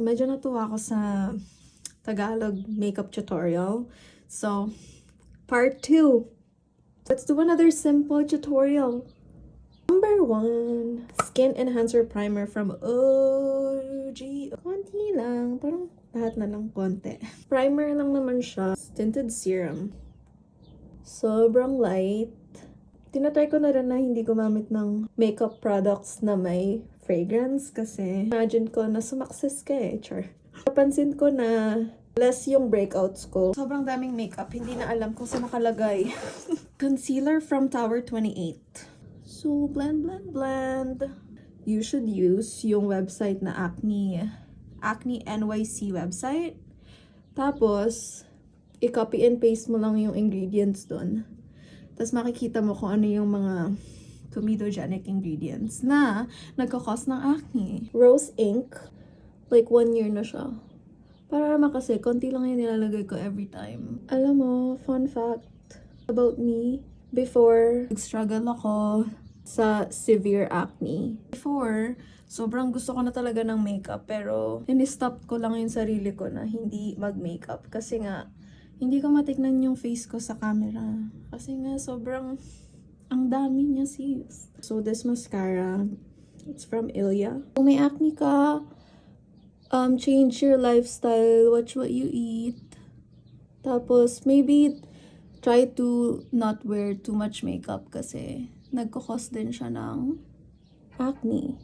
Medyo natuwa ako sa Tagalog makeup tutorial. So, part 2. Let's do another simple tutorial. Number 1, Skin Enhancer Primer from OG. Konti lang, parang lahat na lang konti. Primer lang naman siya. Tinted serum. Sobrang light. Tinatry ko na rin na hindi gumamit ng makeup products na may fragrance kasi imagine ko na sumakses ka Char. Napansin ko na less yung breakouts ko. Sobrang daming makeup, hindi na alam kung saan nakalagay. Concealer from Tower 28. So, blend. You should use yung website na Acne NYC website. Tapos, i-copy and paste mo lang yung ingredients doon. Tapos makikita mo kung ano yung mga comedogenic ingredients na nagkakos ng acne. Rose ink. Like 1 year na siya. Para naman kasi, konti lang yung nilalagay ko every time. Alam mo, fun fact about me. Before, nag-struggle ako sa severe acne. Before, sobrang gusto ko na talaga ng makeup. Pero, in-stop ko lang yung sarili ko na hindi mag-makeup. Kasi nga, hindi ko matignan yung face ko sa camera. Kasi nga, sobrang ang dami niya sis. So, this mascara, it's from Ilia. Kung may acne ka, change your lifestyle, watch what you eat. Tapos, maybe, try to not wear too much makeup kasi nagkakos din siya ng acne.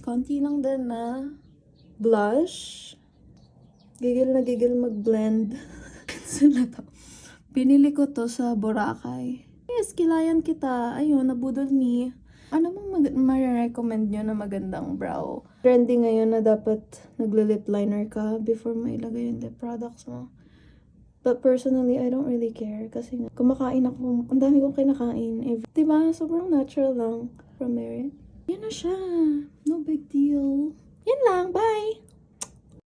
Konti lang din na blush. Gigil na gigil mag-blend. Sila to. Pinili ko to sa Boracay. Yes, kilayan kita. Ayun, nabudol ni. Ano bang ma-recommend nyo na magandang brow? Trendy ngayon na dapat nagle-lip liner ka before mo ilagay yung lip products mo. But personally, I don't really care. Kasi nga, kumakain ako. Ang dami kong kinakain. Diba? Sobrang natural lang from Merit. Yan na siya. No big deal. Yan lang. Bye!